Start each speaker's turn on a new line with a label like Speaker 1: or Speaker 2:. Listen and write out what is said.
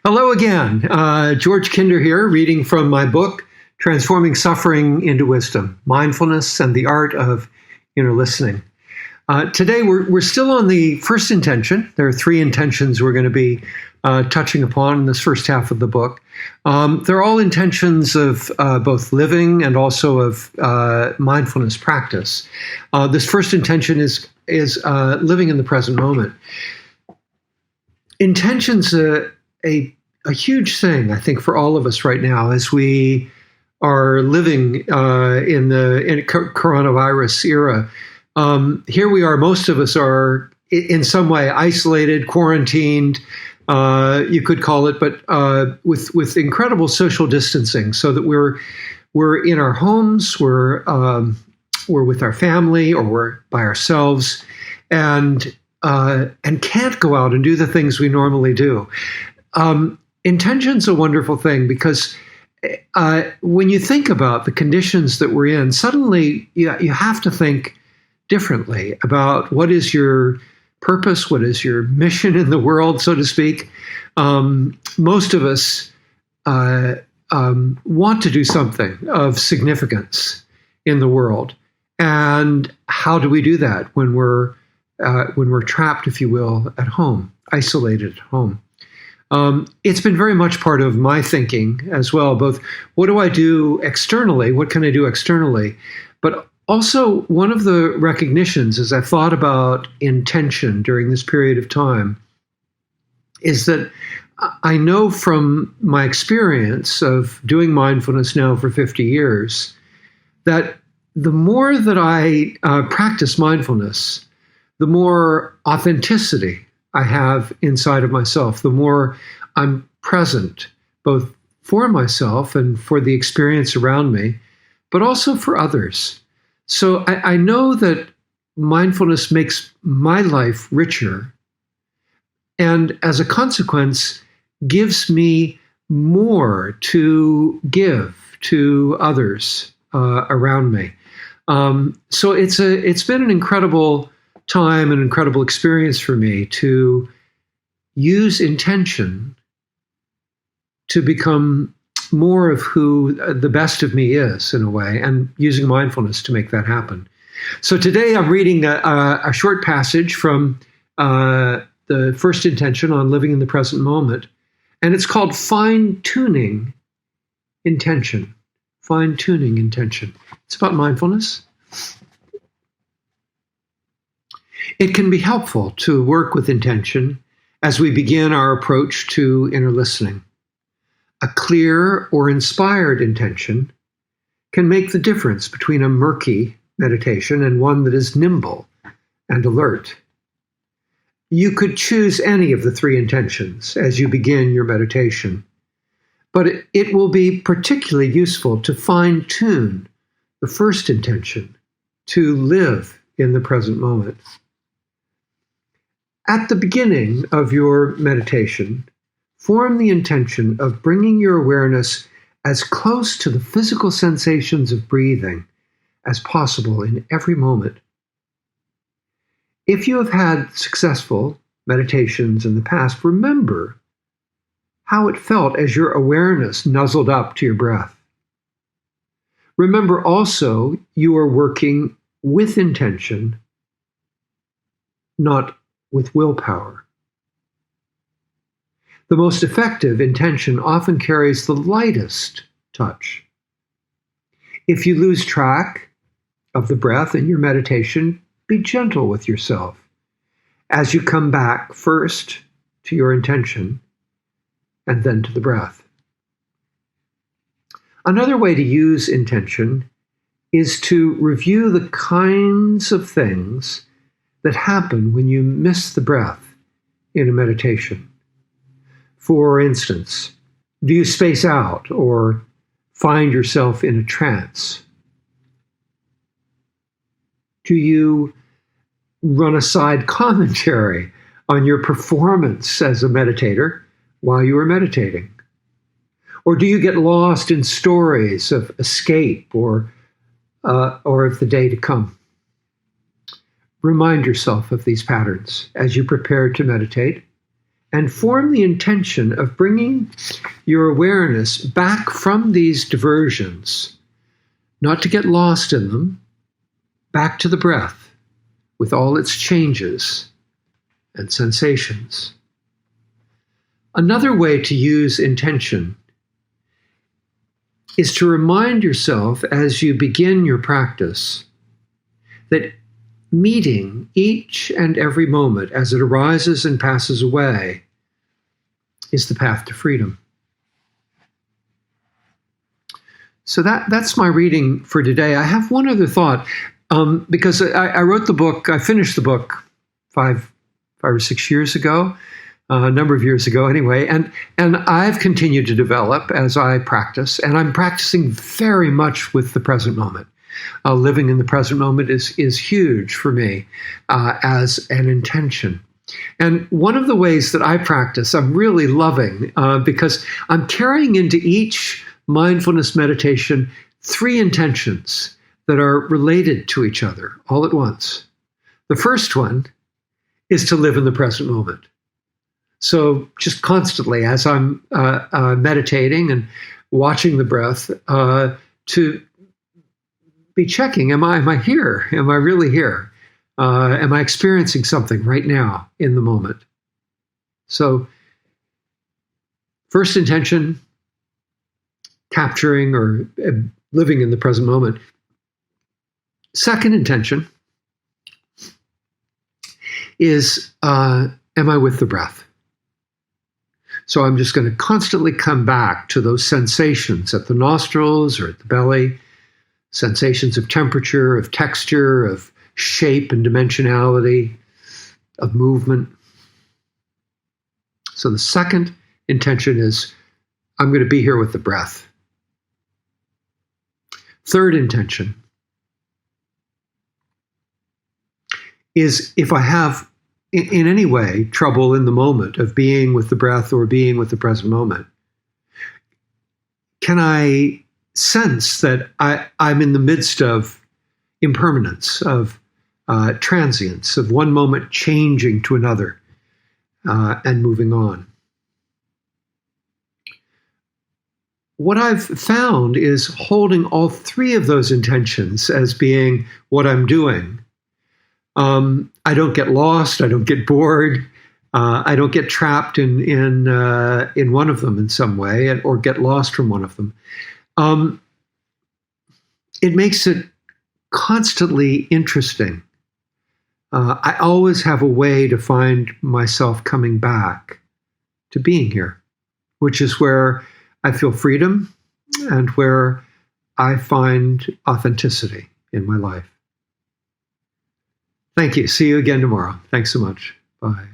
Speaker 1: Hello again. George Kinder here, reading from my book, Transforming Suffering into Wisdom, Mindfulness and the Art of Inner Listening. Today, we're still on the first intention. There are three intentions we're going to be touching upon in this first half of the book. They're all intentions of both living and also of mindfulness practice. This first intention is living in the present moment. Intention's a huge thing, I think, for all of us right now as we are living in the coronavirus era. Here we are, most of us are in some way isolated, quarantined, you could call it, but with incredible social distancing, so that we're in our homes, we're with our family, or we're by ourselves, and can't go out and do the things we normally do. Intention's a wonderful thing because when you think about the conditions that we're in, suddenly you have to think differently about what is your purpose, what is your mission in the world, so to speak. Most of us want to do something of significance in the world, and how do we do that when we're trapped, if you will, at home, isolated at home? It's been very much part of my thinking as well, both what do I do externally, what can I do externally, but also one of the recognitions as I thought about intention during this period of time is that I know from my experience of doing mindfulness now for 50 years that the more that I practice mindfulness, the more authenticity I have inside of myself, the more I'm present, both for myself and for the experience around me, but also for others. So I know that mindfulness makes my life richer, and as a consequence, gives me more to give to others around me. So it's been an incredible time, an incredible experience for me to use intention to become more of who the best of me is, in a way, and using mindfulness to make that happen. So today I'm reading a short passage from the first intention on living in the present moment, and it's called Fine-Tuning Intention. Fine-Tuning Intention. It's about mindfulness. It can be helpful to work with intention as we begin our approach to inner listening. A clear or inspired intention can make the difference between a murky meditation and one that is nimble and alert. You could choose any of the three intentions as you begin your meditation, but it will be particularly useful to fine-tune the first intention, to live in the present moment. At the beginning of your meditation, form the intention of bringing your awareness as close to the physical sensations of breathing as possible in every moment. If you have had successful meditations in the past, remember how it felt as your awareness nuzzled up to your breath. Remember also you are working with intention, not with willpower. The most effective intention often carries the lightest touch. If you lose track of the breath in your meditation, be gentle with yourself as you come back first to your intention and then to the breath. Another way to use intention is to review the kinds of things that happen when you miss the breath in a meditation. For instance, do you space out or find yourself in a trance? Do you run a side commentary on your performance as a meditator while you are meditating? Or do you get lost in stories of escape or of the day to come? Remind yourself of these patterns as you prepare to meditate and form the intention of bringing your awareness back from these diversions, not to get lost in them, back to the breath with all its changes and sensations. Another way to use intention is to remind yourself as you begin your practice that meeting each and every moment as it arises and passes away is the path to freedom. So that's my reading for today. I have one other thought, because I wrote the book, I finished the book five or 6 years ago, a number of years ago anyway, and I've continued to develop as I practice, and I'm practicing very much with the present moment. Living in the present moment is huge for me as an intention. And one of the ways that I practice, I'm really loving, because I'm carrying into each mindfulness meditation 3 intentions that are related to each other all at once. The first one is to live in the present moment. So just constantly, as I'm meditating and watching the breath, to be checking, am I here? Am I really here? Am I experiencing something right now in the moment? So first intention, capturing or living in the present moment. Second intention is, am I with the breath? So I'm just going to constantly come back to those sensations at the nostrils or at the belly, sensations of temperature, of texture, of shape and dimensionality, of movement. So the second intention is, I'm going to be here with the breath. Third intention is, if I have in any way trouble in the moment of being with the breath or being with the present moment, can I sense that I'm in the midst of impermanence, of transience, of one moment changing to another and moving on? What I've found is holding all 3 of those intentions as being what I'm doing. I don't get lost. I don't get bored. I don't get trapped in one of them in some way, or get lost from one of them. It makes it constantly interesting. I always have a way to find myself coming back to being here, which is where I feel freedom and where I find authenticity in my life. Thank you. See you again tomorrow. Thanks so much. Bye.